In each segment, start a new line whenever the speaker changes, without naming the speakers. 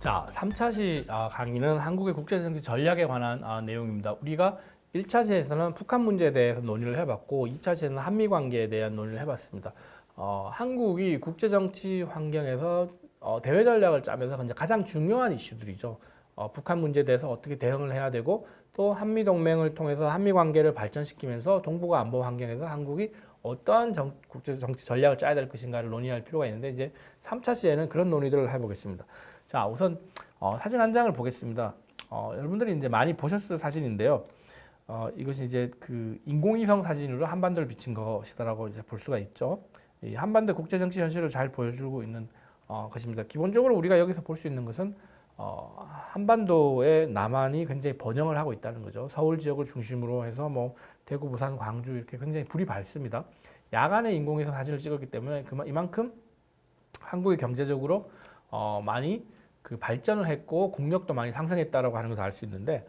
자, 3차시 강의는 한국의 국제정치 전략에 관한 내용입니다. 우리가 1차시에서는 북한 문제에 대해서 논의를 해봤고 2차시에는 한미 관계에 대한 논의를 해봤습니다. 한국이 국제정치 환경에서 대외 전략을 짜면서 이제 가장 중요한 이슈들이죠. 북한 문제에 대해서 어떻게 대응을 해야 되고 또 한미 동맹을 통해서 한미 관계를 발전시키면서 동북아 안보 환경에서 한국이 어떠한 국제정치 전략을 짜야 될 것인가를 논의할 필요가 있는데 이제 3차시에는 그런 논의들을 해보겠습니다. 자, 우선 사진 한 장을 보겠습니다. 여러분들이 이제 많이 보셨을 사진인데요. 이것이 이제 그 인공위성 사진으로 한반도를 비친 것이다라고 이제 볼 수가 있죠. 이 한반도 국제 정치 현실을 잘 보여주고 있는 것입니다. 기본적으로 우리가 여기서 볼 수 있는 것은 한반도의 남한이 굉장히 번영을 하고 있다는 거죠. 서울 지역을 중심으로 해서 뭐 대구, 부산, 광주 이렇게 굉장히 불이 밝습니다. 야간에 인공위성 사진을 찍었기 때문에 이만큼 한국이 경제적으로 많이 그 발전을 했고 국력도 많이 상승했다라고 하는 것을 알 수 있는데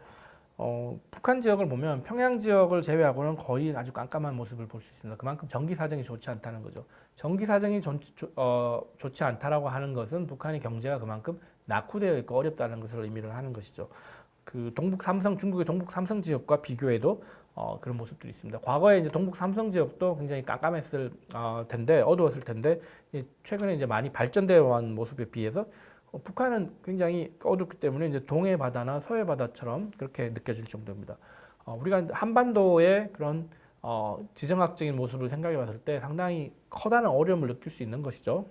북한 지역을 보면 평양 지역을 제외하고는 거의 아주 깜깜한 모습을 볼 수 있습니다. 그만큼 전기 사정이 좋지 않다는 거죠. 전기 사정이 좋지 않다라고 하는 것은 북한의 경제가 그만큼 낙후되어 있고 어렵다는 것을 의미를 하는 것이죠. 그 동북 삼성 중국의 동북 삼성 지역과 비교해도 그런 모습들이 있습니다. 과거에 이제 동북 삼성 지역도 굉장히 깜깜했을 텐데 어두웠을 텐데 최근에 이제 많이 발전되어 온 모습에 비해서 북한은 굉장히 어둡기 때문에 이제 동해 바다나 서해 바다처럼 그렇게 느껴질 정도입니다. 우리가 한반도의 그런 지정학적인 모습을 생각해 봤을 때 상당히 커다란 어려움을 느낄 수 있는 것이죠.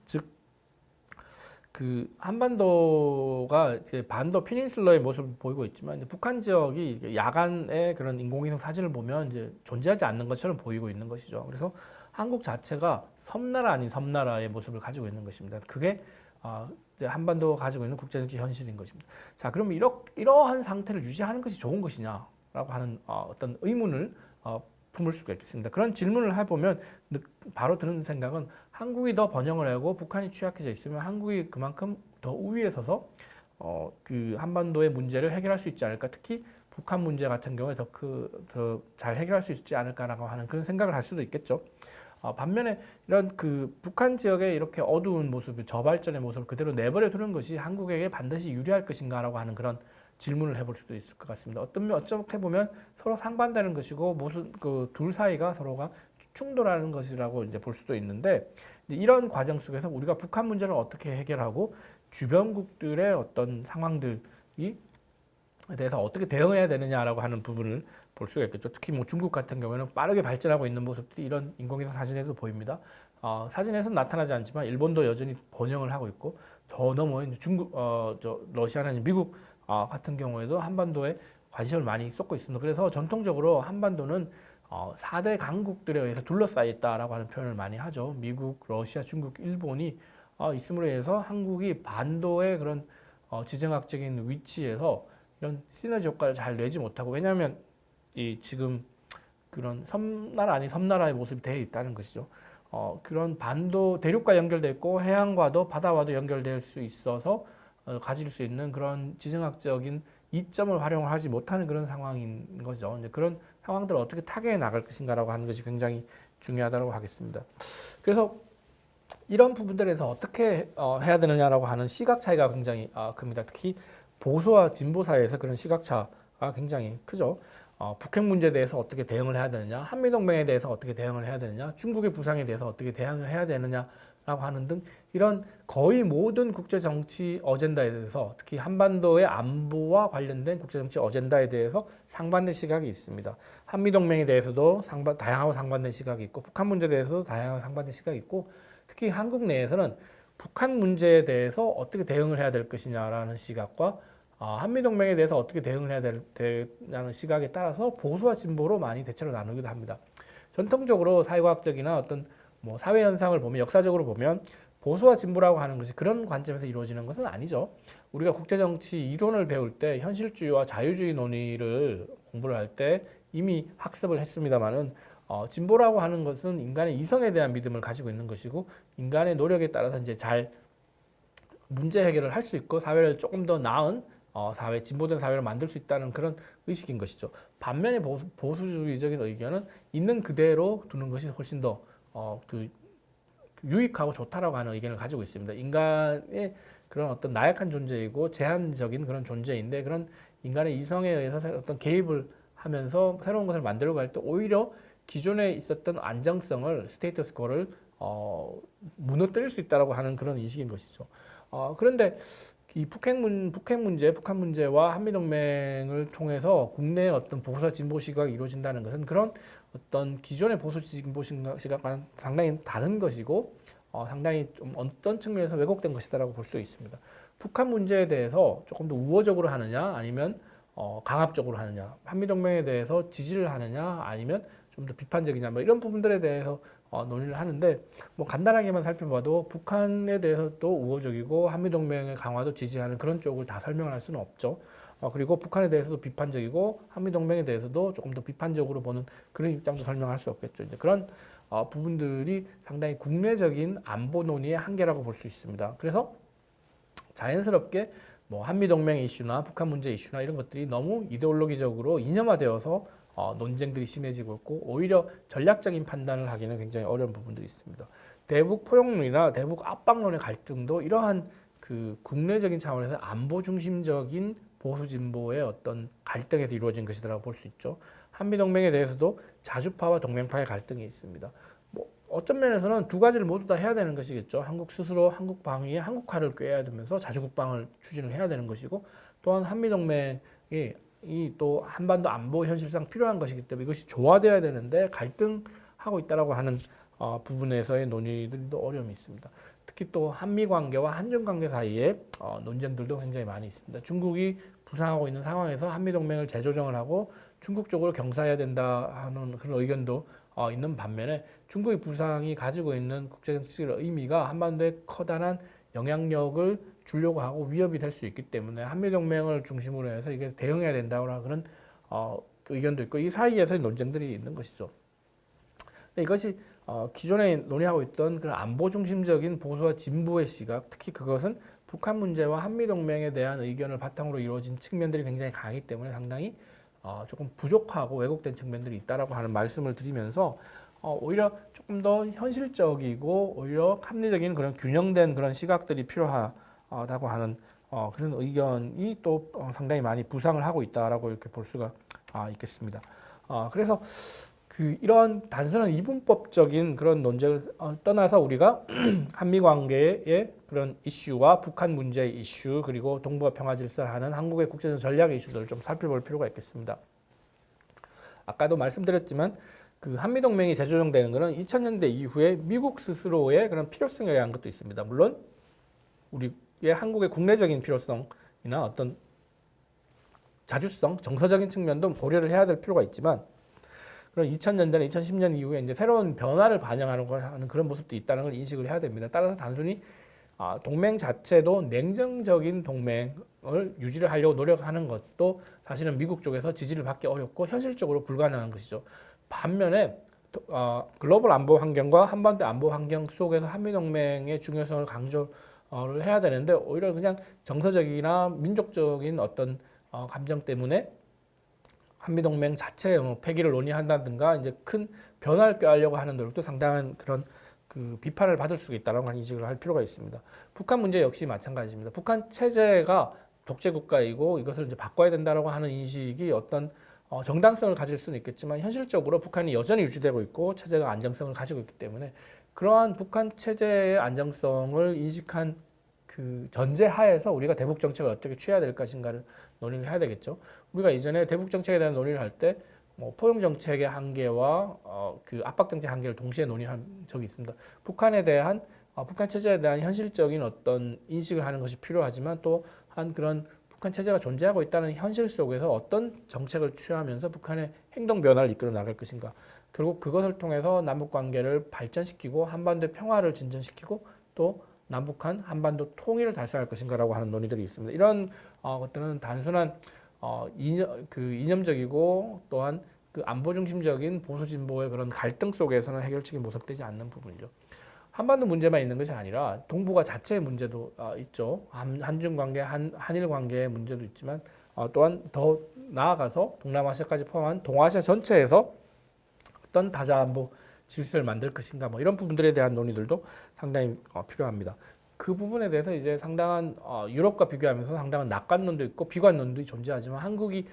즉, 그 한반도가 이제 반도 피닌슐러의 모습을 보이고 있지만 이제 북한 지역이 야간에 그런 인공위성 사진을 보면 이제 존재하지 않는 것처럼 보이고 있는 것이죠. 그래서 한국 자체가 섬나라 아닌 섬나라의 모습을 가지고 있는 것입니다. 그게 이제 한반도가 가지고 있는 국제정치 현실인 것입니다. 자, 그러면 이러한 상태를 유지하는 것이 좋은 것이냐라고 하는 어떤 의문을 품을 수가 있겠습니다. 그런 질문을 해보면 바로 드는 생각은 한국이 더 번영을 하고 북한이 취약해져 있으면 한국이 그만큼 더 우위에 서서 그 한반도의 문제를 해결할 수 있지 않을까. 특히 북한 문제 같은 경우에 더 잘 해결할 수 있지 않을까라고 하는 그런 생각을 할 수도 있겠죠. 반면에 이런 그 북한 지역의 이렇게 어두운 모습, 저발전의 모습을 그대로 내버려 두는 것이 한국에게 반드시 유리할 것인가라고 하는 그런 질문을 해볼 수도 있을 것 같습니다. 어떻게 보면 서로 상반되는 것이고 무슨 그 둘 사이가 서로가 충돌하는 것이라고 이제 볼 수도 있는데 이런 과정 속에서 우리가 북한 문제를 어떻게 해결하고 주변국들의 어떤 상황들이 대해서 어떻게 대응해야 되느냐라고 하는 부분을 볼 수가 있겠죠. 특히 뭐 중국 같은 경우에는 빠르게 발전하고 있는 모습들이 이런 인공위성 사진에도 보입니다. 사진에서는 나타나지 않지만 일본도 여전히 번영을 하고 있고 더 넘어 중국, 러시아나 미국 같은 경우에도 한반도에 관심을 많이 쏟고 있습니다. 그래서 전통적으로 한반도는 4대 강국들에 의해서 둘러싸여 있다라고 하는 표현을 많이 하죠. 미국, 러시아, 중국, 일본이 있음으로 인해서 한국이 반도의 그런 지정학적인 위치에서 이런 시너지 효과를 잘 내지 못하고 왜냐하면 이 지금 그런 섬나라 아닌 섬나라의 모습이 되어 있다는 것이죠. 그런 반도 대륙과 연결되어 있고 해안과도 바다와도 연결될 수 있어서 가질 수 있는 그런 지정학적인 이점을 활용을 하지 못하는 그런 상황인 거죠. 이제 그런 상황들을 어떻게 타개해 나갈 것인가라고 하는 것이 굉장히 중요하다고 하겠습니다. 그래서 이런 부분들에서 어떻게 해야 되느냐라고 하는 시각 차이가 굉장히 큽니다. 특히 보수와 진보 사이에서 그런 시각차가 굉장히 크죠. 북핵 문제에 대해서 어떻게 대응을 해야 되느냐, 한미동맹에 대해서 어떻게 대응을 해야 되느냐, 중국의 부상에 대해서 어떻게 대응을 해야 되느냐라고 하는 등 이런 거의 모든 국제정치 어젠다에 대해서 특히 한반도의 안보와 관련된 국제정치 어젠다에 대해서 상반된 시각이 있습니다. 한미동맹에 대해서도 다양하고 상반된 시각이 있고 북한 문제에 대해서도 다양하고 상반된 시각이 있고 특히 한국 내에서는 북한 문제에 대해서 어떻게 대응을 해야 될 것이냐라는 시각과 한미동맹에 대해서 어떻게 대응을 해야 되냐는 시각에 따라서 보수와 진보로 많이 대체로 나누기도 합니다. 전통적으로 사회과학적이나 어떤 뭐 사회 현상을 보면 역사적으로 보면 보수와 진보라고 하는 것이 그런 관점에서 이루어지는 것은 아니죠. 우리가 국제정치 이론을 배울 때 현실주의와 자유주의 논의를 공부를 할 때 이미 학습을 했습니다마는 진보라고 하는 것은 인간의 이성에 대한 믿음을 가지고 있는 것이고 인간의 노력에 따라서 이제 잘 문제 해결을 할 수 있고 사회를 조금 더 나은 사회, 진보된 사회를 만들 수 있다는 그런 의식인 것이죠. 반면에 보수주의적인 의견은 있는 그대로 두는 것이 훨씬 더 유익하고 좋다라고 하는 의견을 가지고 있습니다. 인간의 그런 어떤 나약한 존재이고 제한적인 그런 존재인데 그런 인간의 이성에 의해서 어떤 개입을 하면서 새로운 것을 만들어 갈 때 오히려 기존에 있었던 안정성을 스테이터스코를 무너뜨릴 수 있다라고 하는 그런 인식인 것이죠. 그런데 이 북한 문제와 한미동맹을 통해서 국내의 어떤 보수 진보 시각이 이루어진다는 것은 그런 어떤 기존의 보수 진보 시각과는 상당히 다른 것이고 상당히 좀 어떤 측면에서 왜곡된 것이다라고 볼 수 있습니다. 북한 문제에 대해서 조금 더 우호적으로 하느냐 아니면 강압적으로 하느냐, 한미동맹에 대해서 지지를 하느냐 아니면 좀 더 비판적이냐 뭐 이런 부분들에 대해서 논의를 하는데 뭐 간단하게만 살펴봐도 북한에 대해서도 우호적이고 한미동맹의 강화도 지지하는 그런 쪽을 다 설명을 할 수는 없죠. 그리고 북한에 대해서도 비판적이고 한미동맹에 대해서도 조금 더 비판적으로 보는 그런 입장도 설명할 수 없겠죠. 이제 그런 부분들이 상당히 국내적인 안보 논의의 한계라고 볼 수 있습니다. 그래서 자연스럽게 뭐 한미동맹 이슈나 북한 문제 이슈나 이런 것들이 너무 이데올로기적으로 이념화되어서 논쟁들이 심해지고 있고 오히려 전략적인 판단을 하기는 굉장히 어려운 부분들이 있습니다. 대북 포용론이나 대북 압박론의 갈등도 이러한 그 국내적인 차원에서 안보 중심적인 보수 진보의 어떤 갈등에서 이루어진 것이라고 볼 수 있죠. 한미동맹에 대해서도 자주파와 동맹파의 갈등이 있습니다. 뭐 어떤 면에서는 두 가지를 모두 다 해야 되는 것이겠죠. 한국 스스로 한국 방위에 한국화를 꾀해야 되면서 자주국방을 추진을 해야 되는 것이고 또한 한미동맹이 또 한반도 안보 현실상 필요한 것이기 때문에 이것이 조화되어야 되는데 갈등하고 있다라고 하는 부분에서의 논의들도 어려움이 있습니다. 특히 또 한미 관계와 한중 관계 사이에 논쟁들도 굉장히 많이 있습니다. 중국이 부상하고 있는 상황에서 한미 동맹을 재조정을 하고 중국 쪽으로 경사해야 된다 하는 그런 의견도 있는 반면에 중국의 부상이 가지고 있는 국제정치적 의미가 한반도에 커다란 영향력을 주려고 하고 위협이 될 수 있기 때문에 한미동맹을 중심으로 해서 이게 대응해야 된다고 그런 의견도 있고 이 사이에서의 논쟁들이 있는 것이죠. 근데 이것이 기존에 논의하고 있던 그런 안보 중심적인 보수와 진보의 시각, 특히 그것은 북한 문제와 한미동맹에 대한 의견을 바탕으로 이루어진 측면들이 굉장히 강하기 때문에 상당히 조금 부족하고 왜곡된 측면들이 있다라고 하는 말씀을 드리면서 오히려 조금 더 현실적이고 오히려 합리적인 그런 균형된 그런 시각들이 필요하다고 하는 그런 의견이 또 상당히 많이 부상을 하고 있다라고 이렇게 볼 수가 있겠습니다. 그래서 이런 단순한 이분법적인 그런 논쟁을 떠나서 우리가 한미 관계의 그런 이슈와 북한 문제의 이슈 그리고 동북아 평화 질서를 하는 한국의 국제적 전략의 이슈들을 좀 살펴볼 필요가 있겠습니다. 아까도 말씀드렸지만 그 한미동맹이 재조정되는 것은 2000년대 이후에 미국 스스로의 그런 필요성에 의한 것도 있습니다. 물론 우리의 한국의 국내적인 필요성이나 어떤 자주성, 정서적인 측면도 고려를 해야 될 필요가 있지만 그런 2000년대나 2010년 이후에 이제 새로운 변화를 반영하는 그런 모습도 있다는 걸 인식을 해야 됩니다. 따라서 단순히 동맹 자체도 냉정적인 동맹을 유지를 하려고 노력하는 것도 사실은 미국 쪽에서 지지를 받기 어렵고 현실적으로 불가능한 것이죠. 반면에 글로벌 안보 환경과 한반도 안보 환경 속에서 한미동맹의 중요성을 강조를 해야 되는데 오히려 그냥 정서적이나 민족적인 어떤 감정 때문에 한미동맹 자체의 폐기를 논의한다든가 이제 큰 변화를 꾀하려고 하는 노력도 상당한 그런 그 비판을 받을 수 있다는 걸 인식을 할 필요가 있습니다. 북한 문제 역시 마찬가지입니다. 북한 체제가 독재 국가이고 이것을 이제 바꿔야 된다라고 하는 인식이 어떤 정당성을 가질 수는 있겠지만 현실적으로 북한이 여전히 유지되고 있고 체제가 안정성을 가지고 있기 때문에 그러한 북한 체제의 안정성을 인식한 그 전제 하에서 우리가 대북 정책을 어떻게 취해야 될 것인가를 논의를 해야 되겠죠. 우리가 이전에 대북 정책에 대한 논의를 할 때 뭐 포용 정책의 한계와 그 압박 정책 한계를 동시에 논의한 적이 있습니다. 북한에 대한 북한 체제에 대한 현실적인 어떤 인식을 하는 것이 필요하지만 또 한 그런 북한 체제가 존재하고 있다는 현실 속에서 어떤 정책을 취하면서 북한의 행동 변화를 이끌어 나갈 것인가. 결국 그것을 통해서 남북 관계를 발전시키고 한반도의 평화를 진전시키고 또 남북한 한반도 통일을 달성할 것인가라고 하는 논의들이 있습니다. 이런 것들은 단순한 이념적이고 또한 그 안보 중심적인 보수 진보의 그런 갈등 속에서는 해결책이 모색되지 않는 부분이죠. 한반도 문제만 있는 것이 아니라 동북아 자체의 문제도 있죠. 한중 관계, 한일 관계의 문제도 있지만 또한 더 나아가서 동남아시아까지 포함한 동아시아 전체에서 어떤 다자 안보 질서를 만들 것인가 뭐 이런 부분들에 대한 논의들도 상당히 필요합니다. 그 부분에 대해서 이제 상당한 유럽과 비교하면서 상당한 낙관론도 있고 비관론도 존재하지만 한국이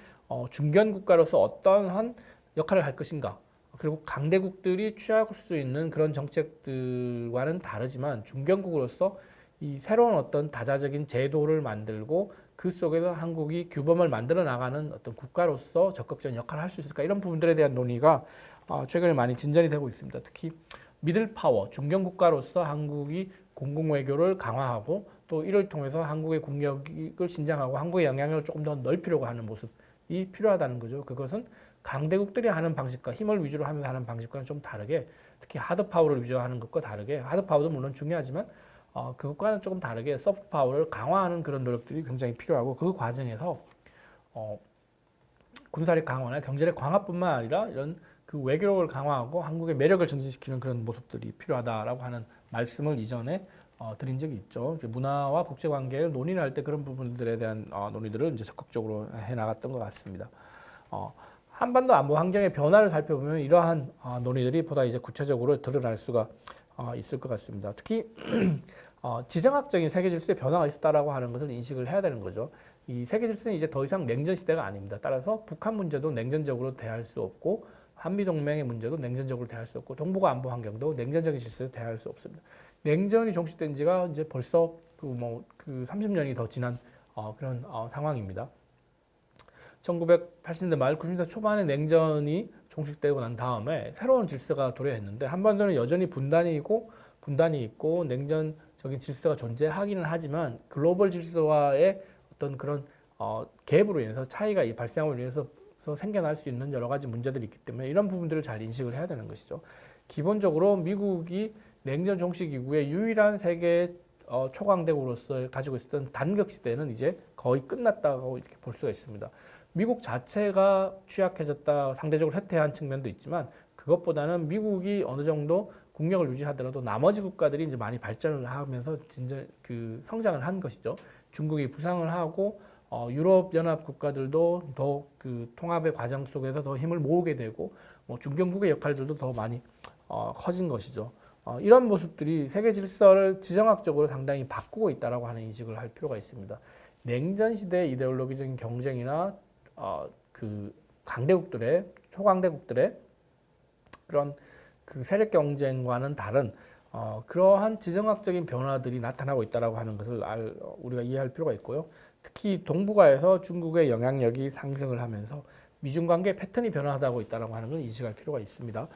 중견 국가로서 어떠한 역할을 할 것인가, 그리고 강대국들이 취할 수 있는 그런 정책들과는 다르지만 중견국으로서 이 새로운 어떤 다자적인 제도를 만들고 그 속에서 한국이 규범을 만들어 나가는 어떤 국가로서 적극적인 역할을 할 수 있을까, 이런 부분들에 대한 논의가 최근에 많이 진전이 되고 있습니다. 특히 미들 파워, 중견 국가로서 한국이 공공 외교를 강화하고 또 이를 통해서 한국의 국력을 신장하고 한국의 영향력을 조금 더 넓히려고 하는 모습이 필요하다는 거죠. 그것은 강대국들이 하는 방식과 힘을 위주로 하면서 하는 방식과는 좀 다르게, 특히 하드 파워를 위주로 하는 것과 다르게, 하드 파워도 물론 중요하지만 그것과는 조금 다르게 소프트 파워를 강화하는 그런 노력들이 굉장히 필요하고, 그 과정에서 군사력 강화나 경제력 강화뿐만 아니라 이런 그 외교력을 강화하고 한국의 매력을 증진시키는 그런 모습들이 필요하다라고 하는 말씀을 이전에 드린 적이 있죠. 문화와 국제관계를 논의를 할 때 그런 부분들에 대한 논의들을 이제 적극적으로 해 나갔던 것 같습니다. 한반도 안보 환경의 변화를 살펴보면 이러한 논의들이 보다 이제 구체적으로 드러날 수가 있을 것 같습니다. 특히 지정학적인 세계 질서의 변화가 있었다라고 하는 것을 인식을 해야 되는 거죠. 이 세계 질서는 이제 더 이상 냉전 시대가 아닙니다. 따라서 북한 문제도 냉전적으로 대할 수 없고, 한미 동맹의 문제도 냉전적으로 대할 수 없고, 동북아 안보 환경도 냉전적인 질서로 대할 수 없습니다. 냉전이 종식된 지가 이제 벌써 그 30년이 더 지난 그런 상황입니다. 1980년대 말 90년대 초반에 냉전이 종식되고 난 다음에 새로운 질서가 도래했는데, 한반도는 여전히 분단이 있고 냉전적인 질서가 존재하기는 하지만 글로벌 질서와의 어떤 그런 갭으로 인해서 차이가 발생함으로 인해서 생겨날 수 있는 여러 가지 문제들이 있기 때문에 이런 부분들을 잘 인식을 해야 되는 것이죠. 기본적으로 미국이 냉전 종식 이후에 유일한 세계 초강대국으로서 가지고 있었던 단격 시대는 이제 거의 끝났다고 이렇게 볼 수가 있습니다. 미국 자체가 취약해졌다, 상대적으로 쇠퇴한 측면도 있지만, 그것보다는 미국이 어느 정도 국력을 유지하더라도 나머지 국가들이 이제 많이 발전을 하면서 진짜 그 성장을 한 것이죠. 중국이 부상을 하고 유럽 연합 국가들도 더 그 통합의 과정 속에서 더 힘을 모으게 되고, 중견국의 역할들도 더 많이 커진 것이죠. 이런 모습들이 세계 질서를 지정학적으로 상당히 바꾸고 있다라고 하는 인식을 할 필요가 있습니다. 냉전 시대의 이데올로기적인 경쟁이나 그 강대국들의 초강대국들의 그런 그 세력 경쟁과는 다른 그러한 지정학적인 변화들이 나타나고 있다라고 하는 것을 우리가 이해할 필요가 있고요. 특히 동북아에서 중국의 영향력이 상승을 하면서 미중 관계 패턴이 변화하고 있다라고 하는 걸 인식할 필요가 있습니다.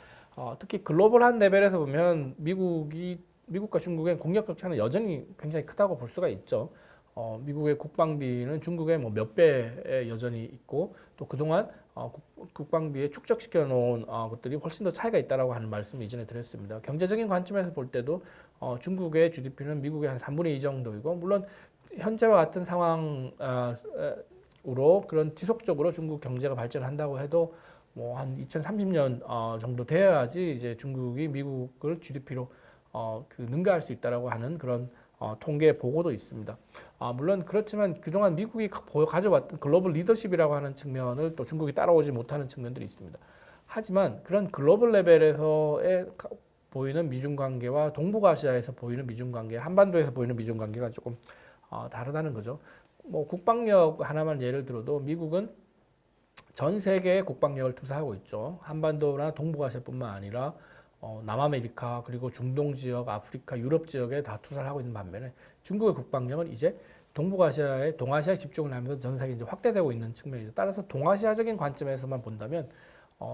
특히 글로벌한 레벨에서 보면 미국과 중국의 국력 격차는 여전히 굉장히 크다고 볼 수가 있죠. 미국의 국방비는 중국의 몇 배에 여전히 있고, 또 그동안 국방비에 축적시켜 놓은 것들이 훨씬 더 차이가 있다라고 하는 말씀을 이전에 드렸습니다. 경제적인 관점에서 볼 때도 중국의 GDP는 미국의 한 3분의 2 정도이고, 물론 현재와 같은 상황으로 그런 지속적으로 중국 경제가 발전한다고 해도 한 2030년 정도 돼야지 이제 중국이 미국을 GDP로 능가할 수 있다라고 하는 그런 통계 보고도 있습니다. 물론 그렇지만 그동안 미국이 가져왔던 글로벌 리더십이라고 하는 측면을 또 중국이 따라오지 못하는 측면들이 있습니다. 하지만 그런 글로벌 레벨에서의 보이는 미중 관계와 동북아시아에서 보이는 미중 관계, 한반도에서 보이는 미중 관계가 조금 다르다는 거죠. 국방력 하나만 예를 들어도 미국은 전 세계에 국방력을 투자하고 있죠. 한반도나 동북아시아뿐만 아니라 남아메리카, 그리고 중동 지역, 아프리카, 유럽 지역에 다 투자를 하고 있는 반면에 중국의 국방력은 이제 동아시아에 집중을 하면서 전 세계에 이제 확대되고 있는 측면이죠. 따라서 동아시아적인 관점에서만 본다면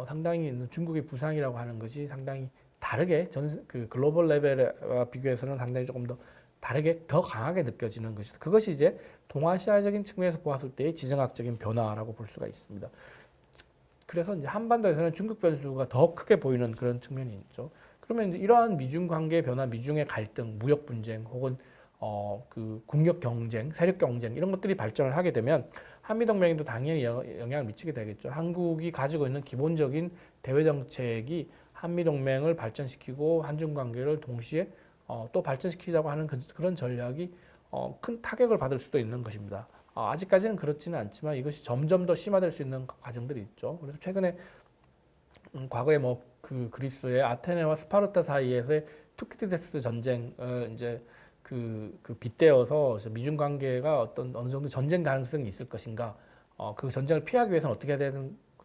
상당히 중국의 부상이라고 하는 것이 상당히 다르게 그 글로벌 레벨과 비교해서는 상당히 조금 더 다르게 더 강하게 느껴지는 것이죠. 그것이 이제 동아시아적인 측면에서 보았을 때의 지정학적인 변화라고 볼 수가 있습니다. 그래서 이제 한반도에서는 중국 변수가 더 크게 보이는 그런 측면이 있죠. 그러면 이제 이러한 미중 관계의 변화, 미중의 갈등, 무역 분쟁, 혹은 그 국력 경쟁, 세력 경쟁 이런 것들이 발전을 하게 되면 한미 동맹에도 당연히 영향을 미치게 되겠죠. 한국이 가지고 있는 기본적인 대외 정책이 한미 동맹을 발전시키고 한중 관계를 동시에 또 발전시키자고 하는 그런 전략이 큰 타격을 받을 수도 있는 것입니다. 아직까지는 그렇지는 않지만 이것이 점점 더 심화될 수 있는 과정들이 있죠. 그래서 최근에 과거에 그 그리스의 아테네와 스파르타 사이에서의 투키디데스 전쟁을 이제 빗대어서 미중 관계가 어느 정도 전쟁 가능성이 있을 것인가, 그 전쟁을 피하기 위해서는 어떻게 해야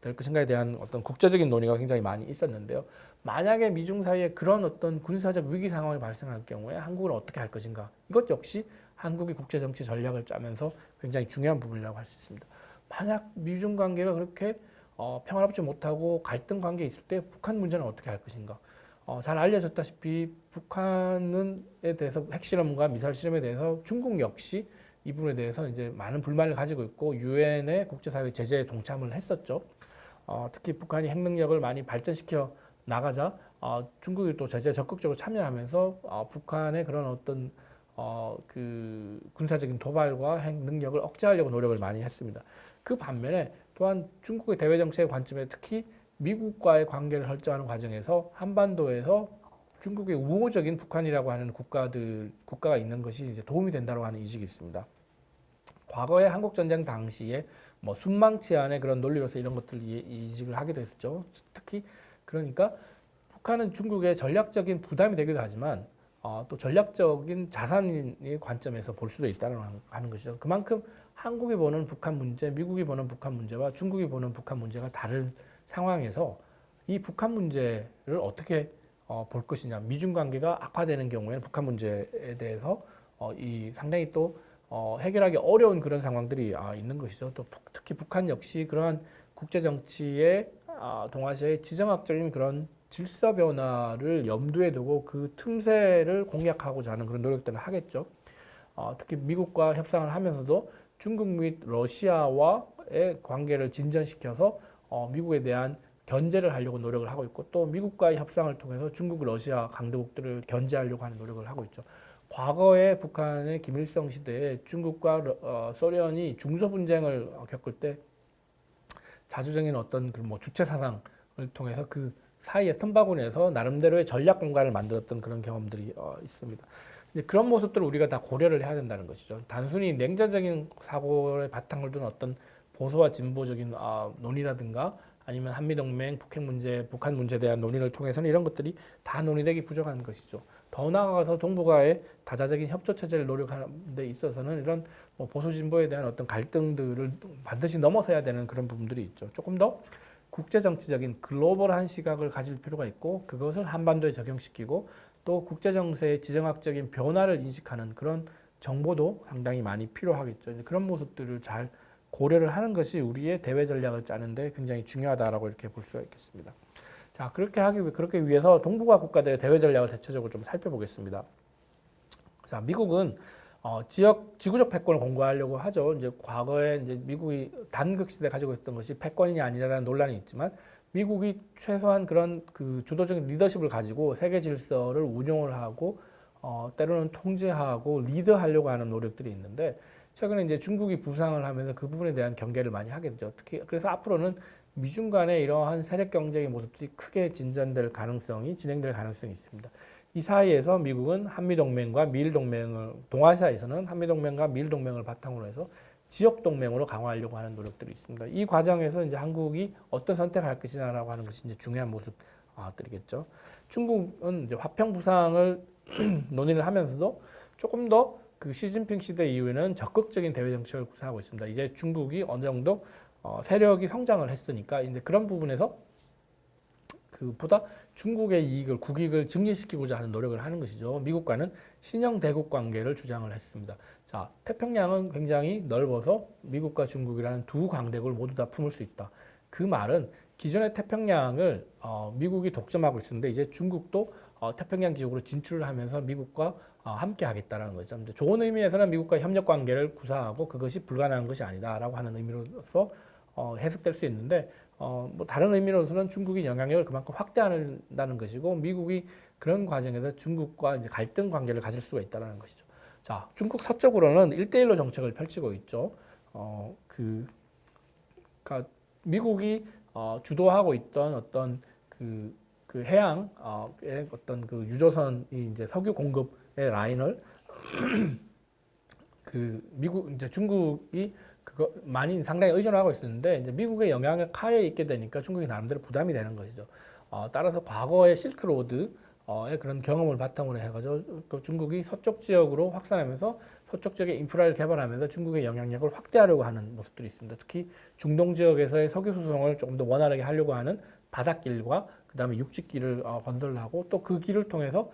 될 것인가에 대한 어떤 국제적인 논의가 굉장히 많이 있었는데요. 만약에 미중 사이에 그런 어떤 군사적 위기 상황이 발생할 경우에 한국은 어떻게 할 것인가, 이것 역시 한국이 국제 정치 전략을 짜면서 굉장히 중요한 부분이라고 할 수 있습니다. 만약 미중 관계가 그렇게 평화롭지 못하고 갈등 관계에 있을 때 북한 문제는 어떻게 할 것인가. 잘 알려졌다시피 북한에 대해서 핵실험과 미사일 실험에 대해서 중국 역시 이 부분에 대해서 이제 많은 불만을 가지고 있고 유엔의 국제사회 제재에 동참을 했었죠. 특히 북한이 핵 능력을 많이 발전시켜 나가자 중국이 또 제재에 적극적으로 참여하면서 북한의 그런 어떤 그 군사적인 도발과 핵 능력을 억제하려고 노력을 많이 했습니다. 그 반면에 또한 중국의 대외 정책의 관점에 특히 미국과의 관계를 설정하는 과정에서 한반도에서 중국의 우호적인 북한이라고 하는 국가가 있는 것이 이제 도움이 된다고 하는 인식이 있습니다. 과거에 한국 전쟁 당시에 뭐 순망치 안의 그런 논리로서 이런 것들을 인식을 하기도 했었죠. 특히 그러니까 북한은 중국의 전략적인 부담이 되기도 하지만 또 전략적인 자산의 관점에서 볼 수도 있다는 하는 것이죠. 그만큼 한국이 보는 북한 문제, 미국이 보는 북한 문제와 중국이 보는 북한 문제가 다른 상황에서 이 북한 문제를 어떻게 볼 것이냐. 미중 관계가 악화되는 경우에는 북한 문제에 대해서 이 상당히 또 해결하기 어려운 그런 상황들이 있는 것이죠. 또 특히 북한 역시 그러한 국제 정치의 동아시아의 지정학적인 그런 질서 변화를 염두에 두고 그 틈새를 공략하고자 하는 그런 노력들을 하겠죠. 특히 미국과 협상을 하면서도 중국 및 러시아와의 관계를 진전시켜서 미국에 대한 견제를 하려고 노력을 하고 있고 또 미국과의 협상을 통해서 중국, 러시아 강대국들을 견제하려고 하는 노력을 하고 있죠. 과거에 북한의 김일성 시대에 중국과 소련이 중소 분쟁을 겪을 때 자주적인 어떤 그 뭐 주체 사상을 통해서 그 사이에 틈바구니에서 나름대로의 전략 공간을 만들었던 그런 경험들이 있습니다. 그런 모습들을 우리가 다 고려를 해야 된다는 것이죠. 단순히 냉전적인 사고의 바탕을 둔 어떤 보수와 진보적인 논의라든가 아니면 한미동맹, 북핵 문제, 북한 문제에 대한 논의를 통해서는 이런 것들이 다 논의되기 부족한 것이죠. 더 나아가서 동북아의 다자적인 협조 체제를 노력하는 데 있어서는 이런 뭐 보수 진보에 대한 어떤 갈등들을 반드시 넘어서야 되는 그런 부분들이 있죠. 조금 더 국제 정치적인 글로벌한 시각을 가질 필요가 있고 그것을 한반도에 적용시키고 또 국제 정세의 지정학적인 변화를 인식하는 그런 정보도 상당히 많이 필요하겠죠. 그런 모습들을 잘 고려를 하는 것이 우리의 대외 전략을 짜는데 굉장히 중요하다라고 이렇게 볼 수가 있겠습니다. 자, 그렇게 위해서 동북아 국가들의 대외 전략을 대체적으로 좀 살펴보겠습니다. 자, 미국은 지구적 패권을 공고하려고 하죠. 이제 과거에 이제 미국이 단극 시대 가지고 있던 것이 패권이냐 아니냐라는 논란이 있지만 미국이 최소한 그런 그 주도적인 리더십을 가지고 세계 질서를 운용을 하고 때로는 통제하고 리드하려고 하는 노력들이 있는데 최근에 이제 중국이 부상을 하면서 그 부분에 대한 경계를 많이 하게 되죠. 특히 그래서 앞으로는 미중 간의 이러한 세력 경쟁의 모습들이 크게 진전될 가능성이 진행될 가능성이 있습니다. 이 사이에서 미국은 한미동맹과 미일동맹을 동아시아에서는 한미동맹과 미일동맹을 바탕으로 해서 지역동맹으로 강화하려고 하는 노력들이 있습니다. 이 과정에서 이제 한국이 어떤 선택을 할 것이냐라고 하는 것이 이제 중요한 모습들이겠죠. 중국은 이제 화평 부상을 논의를 하면서도 조금 더 그 시진핑 시대 이후에는 적극적인 대외 정책을 구사하고 있습니다. 이제 중국이 어느 정도 세력이 성장을 했으니까 이제 그런 부분에서 그보다 중국의 이익을 국익을 증진시키고자 하는 노력을 하는 것이죠. 미국과는 신형 대국 관계를 주장을 했습니다. 자, 태평양은 굉장히 넓어서 미국과 중국이라는 두 강대국을 모두 다 품을 수 있다. 그 말은 기존의 태평양을 미국이 독점하고 있었는데 이제 중국도 태평양 지역으로 진출을 하면서 미국과 함께 하겠다라는 거죠. 좋은 의미에서는 미국과 협력 관계를 구사하고 그것이 불가능한 것이 아니다라고 하는 의미로서 해석될 수 있는데 뭐 다른 의미로서는 중국이 영향력을 그만큼 확대한다는 것이고 미국이 그런 과정에서 중국과 이제 갈등 관계를 가질 수가 있다는 것이죠. 자, 중국 서쪽으로는 1대1로 정책을 펼치고 있죠. 그러니까 미국이 주도하고 있던 어떤 그 해양의 어떤 그 유조선이 이제 석유 공급의 라인을 이제 중국이 그거 많이 상당히 의존하고 있었는데 이제 미국의 영향을 하에 있게 되니까 중국이 나름대로 부담이 되는 것이죠. 따라서 과거의 실크로드 그런 경험을 바탕으로 해가지고 또 중국이 서쪽 지역으로 확산하면서 서쪽 지역의 인프라를 개발하면서 중국의 영향력을 확대하려고 하는 모습들이 있습니다. 특히 중동 지역에서의 석유 수송을 조금 더 원활하게 하려고 하는 바닷길과 그다음에 육지길을 건설하고 또 그 길을 통해서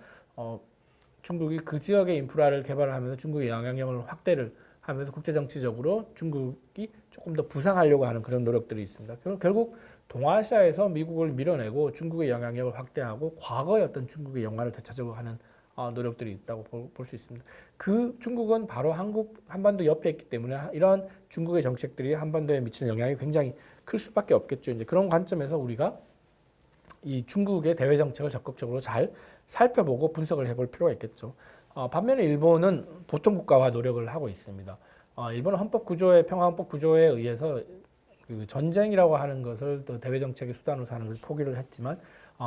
중국이 그 지역의 인프라를 개발하면서 중국의 영향력을 확대를 하면서 국제 정치적으로 중국이 조금 더 부상하려고 하는 그런 노력들이 있습니다. 결국 동아시아에서 미국을 밀어내고 중국의 영향력을 확대하고 과거의 어떤 중국의 영화를 되찾으려고 하는 노력들이 있다고 볼 수 있습니다. 그 중국은 바로 한반도 옆에 있기 때문에 이러한 중국의 정책들이 한반도에 미치는 영향이 굉장히 클 수밖에 없겠죠. 이제 그런 관점에서 우리가 이 중국의 대외 정책을 적극적으로 잘 살펴보고 분석을 해볼 필요가 있겠죠. 반면에 일본은 보통 국가화 노력을 하고 있습니다. 일본은 헌법 구조의 평화 헌법 구조에 의해서 그 전쟁이라고 하는 것을 또 대외 정책의 수단으로 하는 것을 포기를 했지만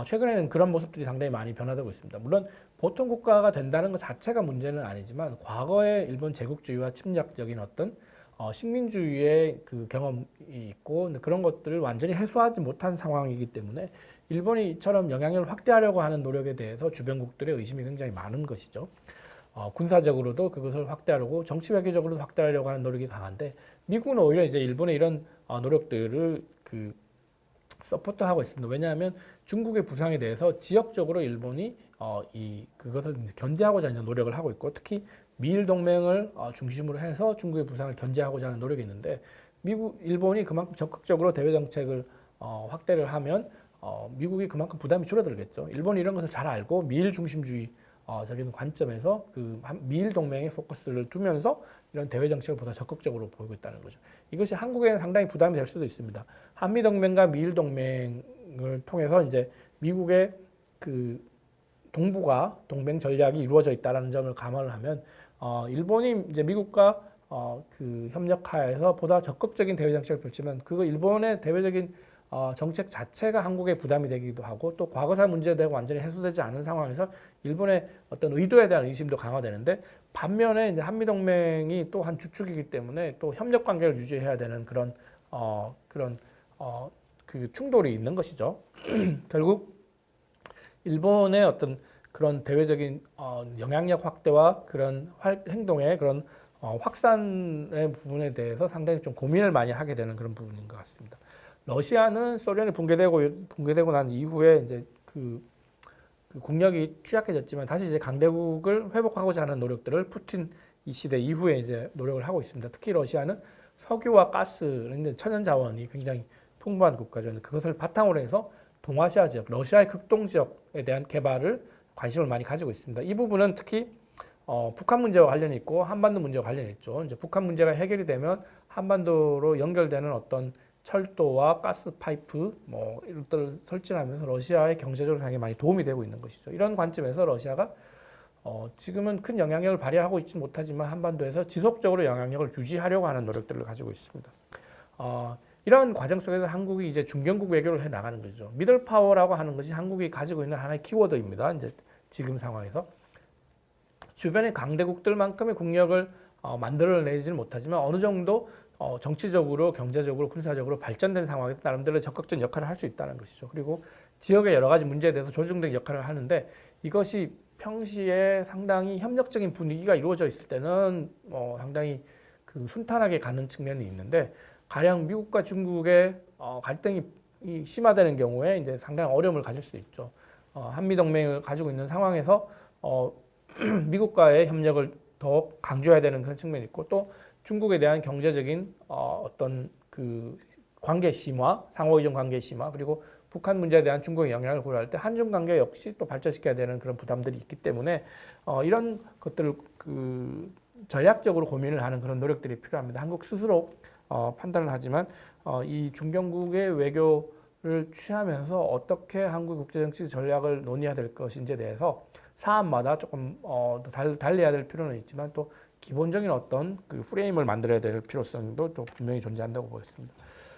최근에는 그런 모습들이 상당히 많이 변화되고 있습니다. 물론 보통 국가가 된다는 것 자체가 문제는 아니지만 과거에 일본 제국주의와 침략적인 어떤 식민주의의 그 경험이 있고 그런 것들을 완전히 해소하지 못한 상황이기 때문에 일본이 이처럼 영향력을 확대하려고 하는 노력에 대해서 주변국들의 의심이 굉장히 많은 것이죠. 군사적으로도 그것을 확대하려고 정치 외교적으로도 확대하려고 하는 노력이 강한데 미국은 오히려 이제 일본의 이런 노력들을 서포트하고 있습니다. 왜냐하면 중국의 부상에 대해서 지역적으로 일본이 그것을 견제하고자 하는 노력을 하고 있고 특히 미일 동맹을 중심으로 해서 중국의 부상을 견제하고자 하는 노력이 있는데 일본이 그만큼 적극적으로 대외 정책을 확대를 하면 미국이 그만큼 부담이 줄어들겠죠. 일본이 이런 것을 잘 알고 미일 중심주의 적인 관점에서 그 미일 동맹에 포커스를 두면서 이런 대외 정책을 보다 적극적으로 보이고 있다는 거죠. 이것이 한국에는 상당히 부담이 될 수도 있습니다. 한미 동맹과 미일 동맹을 통해서 이제 미국의 그 동북아 동맹 전략이 이루어져 있다는 점을 감안을 하면 일본이 이제 미국과 그 협력하에서 보다 적극적인 대외 정책을 펼치면 그거 일본의 대외적인 정책 자체가 한국에 부담이 되기도 하고 또 과거사 문제되고 완전히 해소되지 않은 상황에서 일본의 어떤 의도에 대한 의심도 강화되는데 반면에 이제 한미 동맹이 또 한 주축이기 때문에 또 협력 관계를 유지해야 되는 그런 그 충돌이 있는 것이죠. 결국 일본의 어떤 그런 대외적인 영향력 확대와 그런 행동의 그런 확산의 부분에 대해서 상당히 좀 고민을 많이 하게 되는 그런 부분인 것 같습니다. 러시아는 소련이 붕괴되고 난 이후에 이제 그 국력이 취약해졌지만 다시 이제 강대국을 회복하고자 하는 노력들을 푸틴 이 시대 이후에 이제 노력을 하고 있습니다. 특히 러시아는 석유와 가스, 천연 자원이 굉장히 풍부한 국가죠. 그것을 바탕으로 해서 동아시아 지역, 러시아의 극동 지역에 대한 개발을 관심을 많이 가지고 있습니다. 이 부분은 특히 북한 문제와 관련이 있고 한반도 문제와 관련이 있죠. 이제 북한 문제가 해결이 되면 한반도로 연결되는 어떤 철도와 가스 파이프 이런 것들을 설치하면서 러시아의 경제적으로 상당히 많이 도움이 되고 있는 것이죠. 이런 관점에서 러시아가 지금은 큰 영향력을 발휘하고 있지 못하지만 한반도에서 지속적으로 영향력을 유지하려고 하는 노력들을 가지고 있습니다. 이런 과정 속에서 한국이 이제 중견국 외교를 해 나가는 거죠. 미들 파워라고 하는 것이 한국이 가지고 있는 하나의 키워드입니다. 이제 지금 상황에서 주변의 강대국들만큼의 국력을 만들어내지는 못하지만 어느 정도 정치적으로, 경제적으로, 군사적으로 발전된 상황에서 나름대로 적극적인 역할을 할 수 있다는 것이죠. 그리고 지역의 여러 가지 문제에 대해서 조정적인 역할을 하는데 이것이 평시에 상당히 협력적인 분위기가 이루어져 있을 때는 상당히 그 순탄하게 가는 측면이 있는데 가령 미국과 중국의 갈등이 심화되는 경우에 이제 상당히 어려움을 가질 수 있죠. 한미 동맹을 가지고 있는 상황에서 미국과의 협력을 더 강조해야 되는 그런 측면이 있고 또 중국에 대한 경제적인 어떤 그 관계 심화, 상호 의존 관계 심화 그리고 북한 문제에 대한 중국의 영향을 고려할 때 한중 관계 역시 또 발전시켜야 되는 그런 부담들이 있기 때문에 이런 것들을 그 전략적으로 고민을 하는 그런 노력들이 필요합니다. 한국 스스로 판단을 하지만 이 중견국의 외교를 취하면서 어떻게 한국 국제정치 전략을 논의해야 될 것인지에 대해서 사안마다 조금 달리해야 될 필요는 있지만 또 기본적인 어떤 그 프레임을 만들어야 될 필요성도 또 분명히 존재한다고 보겠습니다.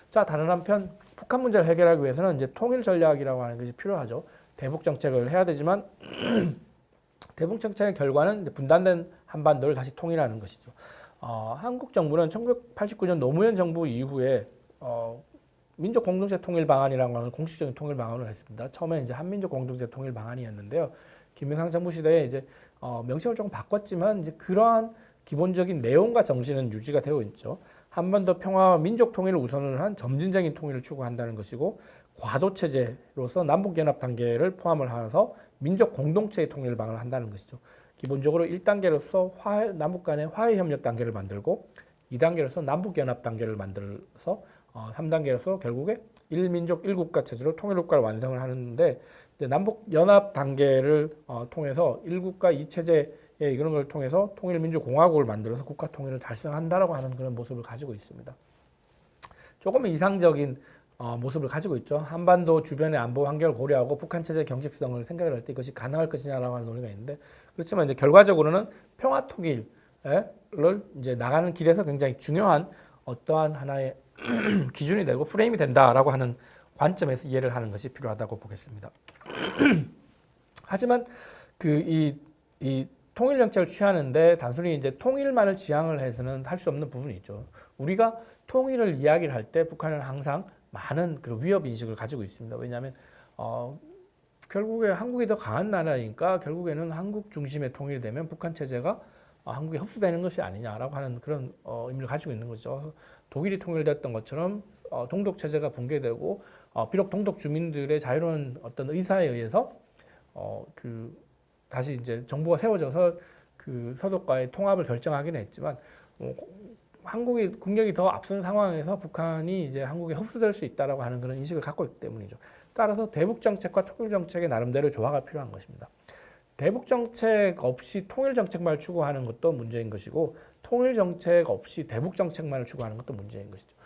자, 다른 한편 북한 문제를 해결하기 위해서는 이제 통일 전략이라고 하는 것이 필요하죠. 대북 정책을 해야 되지만 대북 정책의 결과는 이제 분단된 한반도를 다시 통일하는 것이죠. 한국 정부는 1989년 노무현 정부 이후에 민족 공동체 통일 방안이라고 하는 공식적인 통일 방안을 했습니다. 처음에 이제 한민족 공동체 통일 방안이었는데요. 김영삼 정부 시대에 이제 명칭을 조금 바꿨지만 이제 그러한 기본적인 내용과 정신은 유지가 되어 있죠. 한반도 평화와 민족 통일을 우선을 한 점진적인 통일을 추구한다는 것이고 과도 체제로서 남북 연합 단계를 포함을 해서 민족 공동체의 통일 방안을 한다는 것이죠. 기본적으로 1단계로서 남북 간의 화해 협력 단계를 만들고 2단계로서 남북 연합 단계를 만들어서 3단계로서 결국에 1민족 1국가 체제로 통일국가를 완성을 하는데 남북 연합 단계를 통해서 1국가 2체제 이런 걸 통해서 통일민주공화국을 만들어서 국가 통일을 달성한다라고 하는 그런 모습을 가지고 있습니다. 조금 이상적인 모습을 가지고 있죠. 한반도 주변의 안보 환경을 고려하고 북한 체제의 경직성을 생각을 할 때 이것이 가능할 것이냐라고 하는 논의가 있는데 그렇지만 이제 결과적으로는 평화 통일을 이제 나가는 길에서 굉장히 중요한 어떠한 하나의 기준이 되고 프레임이 된다라고 하는 관점에서 이해를 하는 것이 필요하다고 보겠습니다. 하지만 이 통일 정책을 취하는데 단순히 이제 통일만을 지향을 해서는 할 수 없는 부분이 있죠. 우리가 통일을 이야기를 할 때 북한은 항상 많은 그 위협 인식을 가지고 있습니다. 왜냐하면 결국에 한국이 더 강한 나라니까 결국에는 한국 중심의 통일이 되면 북한 체제가 한국에 흡수되는 것이 아니냐라고 하는 그런 의미를 가지고 있는 거죠. 독일이 통일됐던 것처럼 동독 체제가 붕괴되고 비록 동독 주민들의 자유로운 어떤 의사에 의해서 다시 이제 정부가 세워져서 그 서독과의 통합을 결정하기는 했지만 한국이 국력이 더 앞선 상황에서 북한이 이제 한국에 흡수될 수 있다라고 하는 그런 인식을 갖고 있기 때문이죠. 따라서 대북 정책과 통일 정책의 나름대로 조화가 필요한 것입니다. 대북 정책 없이 통일 정책만을 추구하는 것도 문제인 것이고 통일 정책 없이 대북 정책만을 추구하는 것도 문제인 것이죠.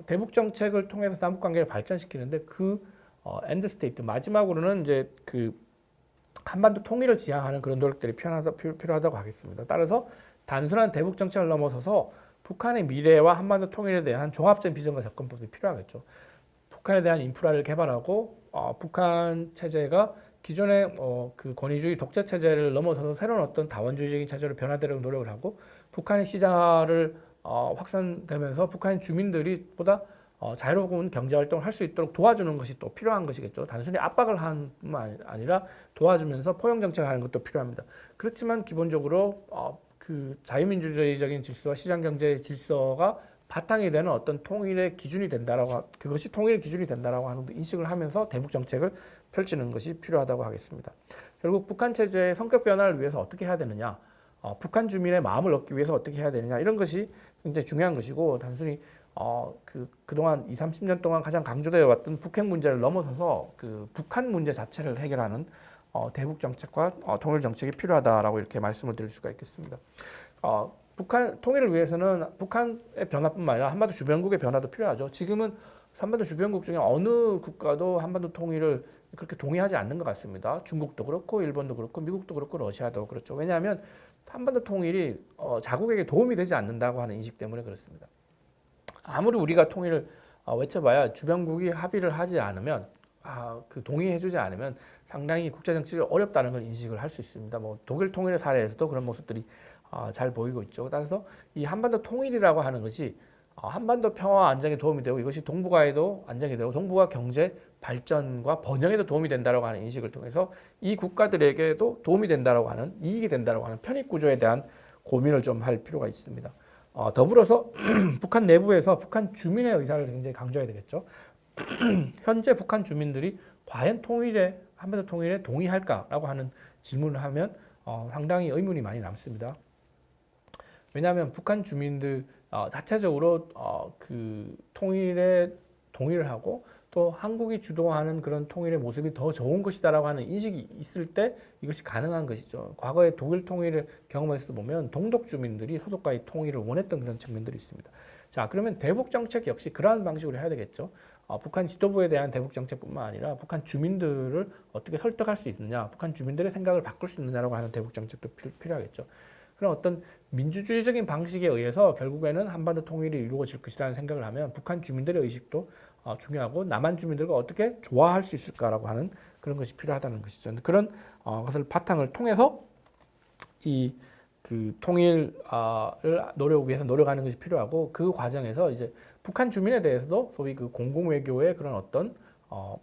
대북 정책을 통해서 남북 관계를 발전시키는데 그 엔드 스테이트 마지막으로는 이제 그 한반도 통일을 지향하는 그런 노력들이 필요하다고 하겠습니다. 따라서 단순한 대북 정책을 넘어서서 북한의 미래와 한반도 통일에 대한 종합적인 비전과 접근법이 필요하겠죠. 북한에 대한 인프라를 개발하고 북한 체제가 기존의 그 권위주의 독재 체제를 넘어서서 새로운 어떤 다원주의적인 체제로 변화되려고 노력을 하고 북한의 시장화를 확산되면서 북한 주민들이 보다 자유로운 경제 활동을 할 수 있도록 도와주는 것이 또 필요한 것이겠죠. 단순히 압박을 하는 뿐만 아니라 도와주면서 포용 정책을 하는 것도 필요합니다. 그렇지만 기본적으로 그 자유민주주의적인 질서와 시장 경제의 질서가 바탕이 되는 어떤 통일의 기준이 된다라고 그것이 통일의 기준이 된다라고 하는 인식을 하면서 대북 정책을 펼치는 것이 필요하다고 하겠습니다. 결국 북한 체제의 성격 변화를 위해서 어떻게 해야 되느냐, 북한 주민의 마음을 얻기 위해서 어떻게 해야 되느냐 이런 것이 굉장히 중요한 것이고 단순히 그동안 20, 30년 동안 가장 강조되어 왔던 북핵 문제를 넘어서서 그 북한 문제 자체를 해결하는 대북 정책과 통일 정책이 필요하다라고 이렇게 말씀을 드릴 수가 있겠습니다. 북한 통일을 위해서는 북한의 변화뿐만 아니라 한반도 주변국의 변화도 필요하죠. 지금은 한반도 주변국 중에 어느 국가도 한반도 통일을 그렇게 동의하지 않는 것 같습니다. 중국도 그렇고 일본도 그렇고 미국도 그렇고 러시아도 그렇죠. 왜냐하면 한반도 통일이 자국에게 도움이 되지 않는다고 하는 인식 때문에 그렇습니다. 아무리 우리가 통일을 외쳐봐야 주변국이 합의를 하지 않으면 그 동의해주지 않으면 상당히 국제정치가 어렵다는 걸 인식을 할 수 있습니다. 뭐 독일 통일의 사례에서도 그런 모습들이 잘 보이고 있죠. 따라서 이 한반도 통일이라고 하는 것이 한반도 평화와 안정에 도움이 되고 이것이 동북아에도 안정이 되고 동북아 경제 발전과 번영에도 도움이 된다라고 하는 인식을 통해서 이 국가들에게도 도움이 된다라고 하는 이익이 된다라고 하는 편익 구조에 대한 고민을 좀 할 필요가 있습니다. 더불어서 북한 내부에서 북한 주민의 의사를 굉장히 강조해야 되겠죠. 현재 북한 주민들이 과연 한반도 통일에 동의할까라고 하는 질문을 하면 상당히 의문이 많이 남습니다. 왜냐하면 북한 주민들 자체적으로 그 통일에 동의를 하고 또 한국이 주도하는 그런 통일의 모습이 더 좋은 것이다라고 하는 인식이 있을 때 이것이 가능한 것이죠. 과거에 독일 통일을 경험해서 보면 동독 주민들이 서독과의 통일을 원했던 그런 측면들이 있습니다. 자, 그러면 대북 정책 역시 그러한 방식으로 해야 되겠죠. 북한 지도부에 대한 대북 정책뿐만 아니라 북한 주민들을 어떻게 설득할 수 있느냐, 북한 주민들의 생각을 바꿀 수 있느냐라고 하는 대북 정책도 필요하겠죠. 그런 어떤 민주주의적인 방식에 의해서 결국에는 한반도 통일이 이루어질 것이라는 생각을 하면 북한 주민들의 의식도 중요하고 남한 주민들과 어떻게 조화할 수 있을까라고 하는 그런 것이 필요하다는 것이죠. 그런 것을 바탕을 통해서 이 그 통일을 위해서 노력하는 것이 필요하고 그 과정에서 이제 북한 주민에 대해서도 소위 그 공공외교의 그런 어떤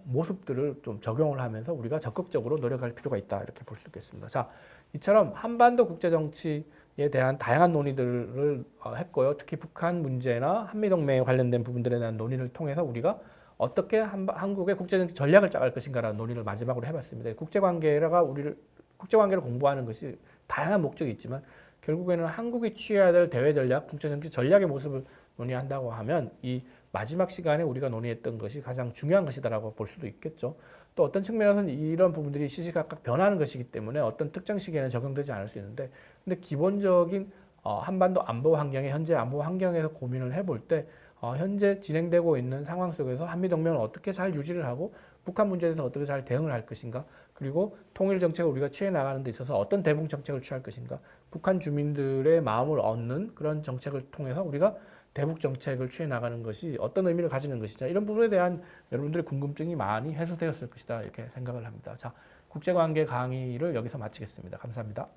모습들을 좀 적용을 하면서 우리가 적극적으로 노력할 필요가 있다 이렇게 볼 수 있겠습니다. 자, 이처럼 한반도 국제정치에 대한 다양한 논의들을 했고요. 특히 북한 문제나 한미동맹에 관련된 부분들에 대한 논의를 통해서 우리가 어떻게 한국의 국제정치 전략을 짜갈 것인가라는 논의를 마지막으로 해봤습니다. 국제관계를 공부하는 것이 다양한 목적이 있지만 결국에는 한국이 취해야 될 대외 전략, 국제정치 전략의 모습을 논의한다고 하면 이 마지막 시간에 우리가 논의했던 것이 가장 중요한 것이다라고 볼 수도 있겠죠. 또 어떤 측면에서는 이런 부분들이 시시각각 변하는 것이기 때문에 어떤 특정 시기에는 적용되지 않을 수 있는데, 근데 기본적인 한반도 안보 환경에 현재 안보 환경에서 고민을 해볼 때 현재 진행되고 있는 상황 속에서 한미동맹을 어떻게 잘 유지를 하고 북한 문제에 대해서 어떻게 잘 대응을 할 것인가, 그리고 통일 정책을 우리가 취해 나가는 데 있어서 어떤 대북 정책을 취할 것인가, 북한 주민들의 마음을 얻는 그런 정책을 통해서 우리가 대북 정책을 취해 나가는 것이 어떤 의미를 가지는 것이냐, 이런 부분에 대한 여러분들의 궁금증이 많이 해소되었을 것이다 이렇게 생각을 합니다. 자, 국제관계 강의를 여기서 마치겠습니다. 감사합니다.